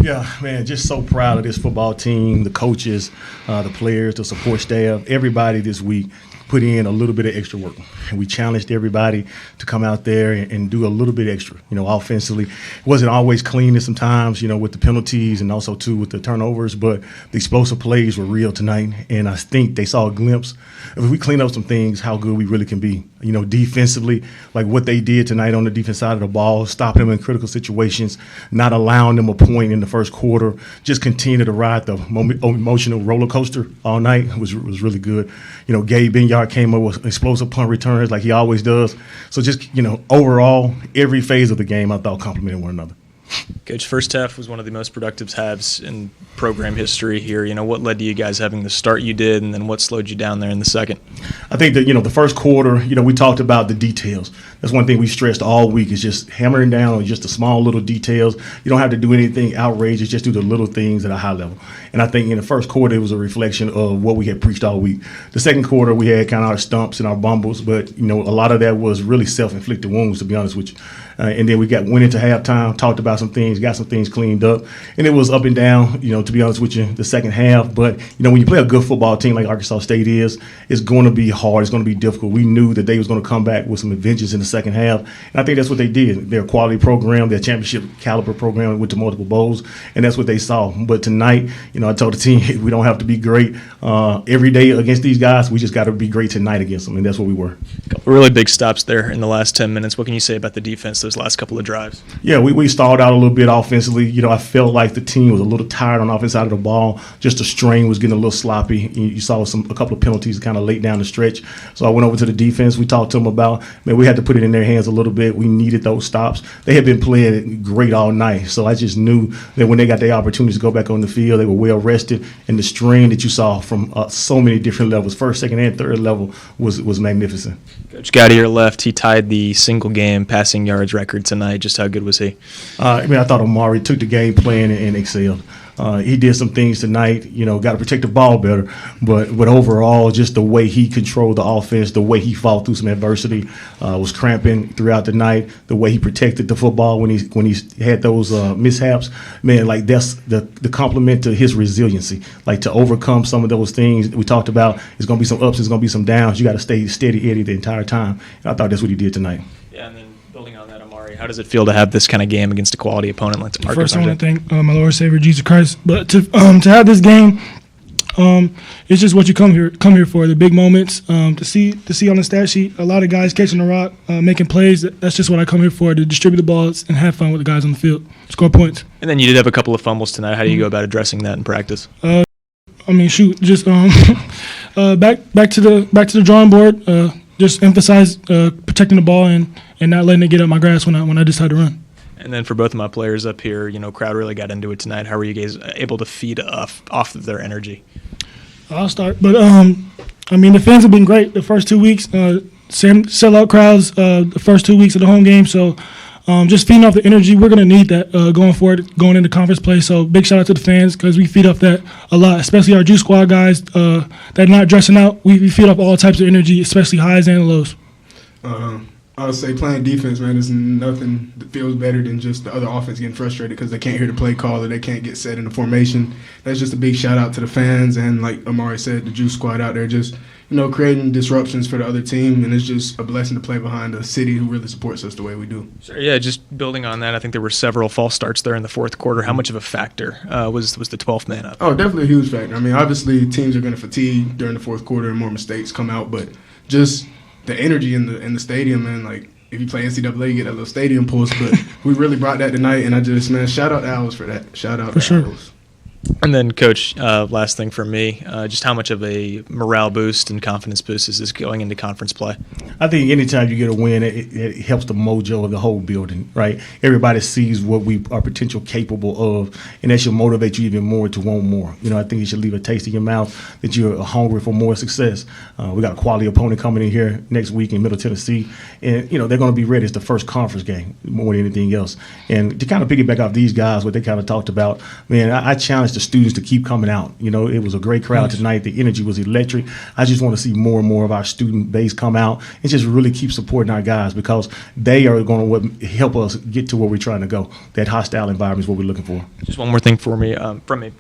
Yeah, man, just so proud of this football team, the coaches, the players, the support staff, everybody this week put in a little bit of extra work. And we challenged everybody to come out there and do a little bit extra. Offensively, it wasn't always clean sometimes, with the penalties and also, too, with the turnovers. But the explosive plays were real tonight. And I think they saw a glimpse. If we clean up some things, how good we really can be. Defensively, like what they did tonight on the defense side of the ball, stopping them in critical situations, not allowing them a point in the first quarter, just continue to ride the emotional roller coaster all night was really good. Gabe Benyard came up with explosive punt returns like he always does. So just, overall, every phase of the game I thought complemented one another. Coach, first half was one of the most productive halves in program history here. What led to you guys having the start you did, and then what slowed you down there in the second? I think that, the first quarter, we talked about the details. That's one thing we stressed all week is just hammering down on just the small little details. You don't have to do anything outrageous, just do the little things at a high level. And I think in the first quarter, it was a reflection of what we had preached all week. The second quarter, we had kind of our stumps and our bumbles, but, a lot of that was really self-inflicted wounds, to be honest with you. And then we went into halftime, talked about some things, got some things cleaned up. And it was up and down, to be honest with you, the second half. But, when you play a good football team like Arkansas State is, it's going to be hard. It's going to be difficult. We knew that they was going to come back with some vengeance in the second half. And I think that's what they did. They're a quality program. They're a championship caliber program with the multiple bowls. And that's what they saw. But tonight, I told the team we don't have to be great every day against these guys. We just got to be great tonight against them. And that's what we were. A couple really big stops there in the last 10 minutes. What can you say about the defense those last couple of drives? Yeah, we stalled out a little bit offensively. I felt like the team was a little tired on the offense side of the ball. Just the strain was getting a little sloppy. You saw a couple of penalties kind of late down the stretch. So I went over to the defense. We talked to them about, we had to put it in their hands a little bit. We needed those stops. They had been playing great all night. So I just knew that when they got their opportunities to go back on the field, they were well rested. And the strain that you saw from so many different levels, first, second, and third level, was magnificent. Coach, guy to your left, he tied the single game passing yards record tonight. Just how good was he? I thought Amari took the game plan and excelled. He did some things tonight, got to protect the ball better. But overall, just the way he controlled the offense, the way he fought through some adversity, was cramping throughout the night, the way he protected the football when he had those mishaps. Man, like that's the compliment to his resiliency. Like to overcome some of those things we talked about, there's going to be some ups, there's going to be some downs. You got to stay steady Eddie the entire time. And I thought that's what he did tonight. Yeah, and then building on that, Amari, how does it feel to have this kind of game against a quality opponent like Arkansas? First, I want to thank my Lord Savior Jesus Christ. But to have this game, it's just what you come here for. The big moments. To see on the stat sheet a lot of guys catching the rock, making plays. That's just what I come here for, to distribute the balls and have fun with the guys on the field, score points. And then you did have a couple of fumbles tonight. How do you go about addressing that in practice? Just back to the drawing board. Just emphasize protecting the ball and not letting it get up my grass when I decide to run. And then for both of my players up here, crowd really got into it tonight. How were you guys able to feed off of their energy? I'll start, but the fans have been great the first 2 weeks. Same sellout crowds the first 2 weeks of the home game. So just feeding off the energy, we're gonna need that going forward, going into conference play. So big shout out to the fans because we feed off that a lot, especially our Juice Squad guys that are not dressing out. We feed off all types of energy, especially highs and lows. I would say playing defense, man, there's nothing that feels better than just the other offense getting frustrated because they can't hear the play call or they can't get set in the formation. That's just a big shout out to the fans and, like Amari said, the Juice Squad out there just, creating disruptions for the other team, and it's just a blessing to play behind a city who really supports us the way we do. Sure, yeah, just building on that, I think there were several false starts there in the fourth quarter. How much of a factor was the 12th man up? Oh, definitely a huge factor. Obviously teams are going to fatigue during the fourth quarter and more mistakes come out, but just the energy in the stadium, man, like if you play NCAA, you get that little stadium pulse, but we really brought that tonight, and shout out to Owls for that. Shout out to Owls. And then, Coach, last thing from me, just how much of a morale boost and confidence boost is this going into conference play? I think anytime you get a win, it helps the mojo of the whole building, right? Everybody sees what we are potential capable of, and that should motivate you even more to want more. I think it should leave a taste in your mouth that you're hungry for more success. We got a quality opponent coming in here next week in Middle Tennessee, and, they're going to be ready. It's the first conference game more than anything else. And to kind of piggyback off these guys, what they kind of talked about, man, I challenge ask the students to keep coming out. You know, it was a great crowd tonight. The energy was electric. I just want to see more and more of our student base come out and just really keep supporting our guys, because they are going to help us get to where we're trying to go. That hostile environment is what we're looking for. Just one more thing from me.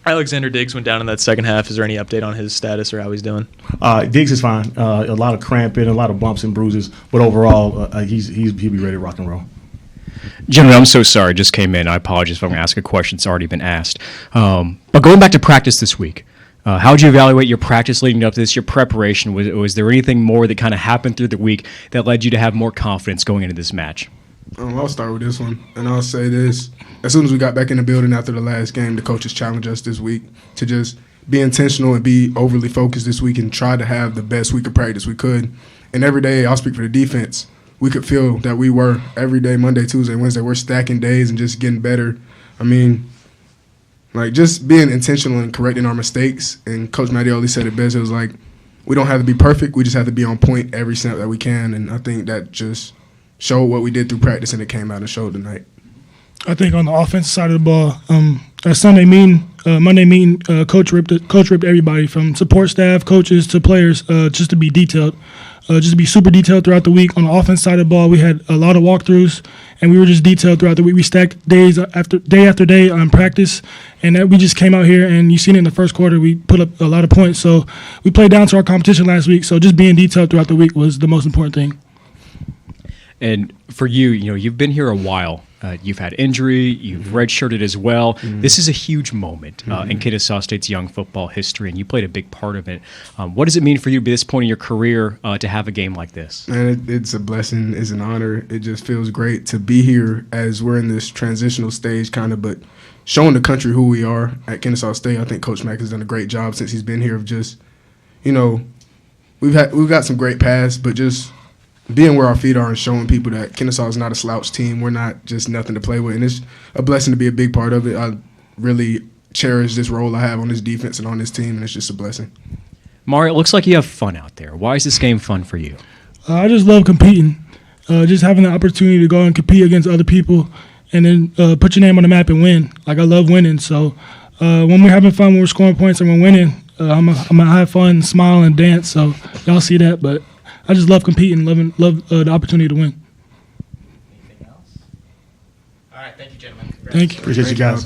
Alexander Diggs went down in that second half. Is there any update on his status or how he's doing? Diggs is fine. A lot of cramping, a lot of bumps and bruises, but overall, he'll be ready to rock and roll. Gentlemen, I'm so sorry. I just came in. I apologize if I'm going to ask a question that's already been asked. But going back to practice this week, how would you evaluate your practice leading up to this, your preparation? Was there anything more that kind of happened through the week that led you to have more confidence going into this match? I'll start with this one, and I'll say this. As soon as we got back in the building after the last game, the coaches challenged us this week to just be intentional and be overly focused this week and try to have the best week of practice we could. And every day, I'll speak for the defense, we could feel that we were every day, Monday, Tuesday, Wednesday, we're stacking days and just getting better. I mean, like, just being intentional and correcting our mistakes. And Coach Mack always said it best. It was like, we don't have to be perfect. We just have to be on point every snap that we can. And I think that just showed what we did through practice, and it came out and showed tonight. I think on the offensive side of the ball, at Sunday meeting, Monday meeting, coach ripped everybody from support staff, coaches to players, just to be detailed, just to be super detailed throughout the week. On the offense side of the ball, we had a lot of walkthroughs, and we were just detailed throughout the week. We stacked day after day on practice, and that we just came out here, and you seen it in the first quarter. We put up a lot of points, so we played down to our competition last week. So just being detailed throughout the week was the most important thing. And for you, you've been here a while. You've had injury. You've redshirted as well. This is a huge moment in Kennesaw State's young football history, and you played a big part of it. What does it mean for you at this point in your career to have a game like this? Man, it's a blessing. It's an honor. It just feels great to be here as we're in this transitional stage kind of, but showing the country who we are at Kennesaw State. I think Coach Mack has done a great job since he's been here of just, we've got some great paths, but just being where our feet are and showing people that Kennesaw is not a slouch team. We're not just nothing to play with. And it's a blessing to be a big part of it. I really cherish this role I have on this defense and on this team, and it's just a blessing. Amari, it looks like you have fun out there. Why is this game fun for you? I just love competing, just having the opportunity to go and compete against other people and then put your name on the map and win. Like, I love winning. So when we're having fun, when we're scoring points and we're winning, I'm going to have fun, smile, and dance. So y'all see that, but I just love competing, love the opportunity to win. Anything else? All right, thank you, gentlemen. Thank you. Appreciate you guys. Thank you.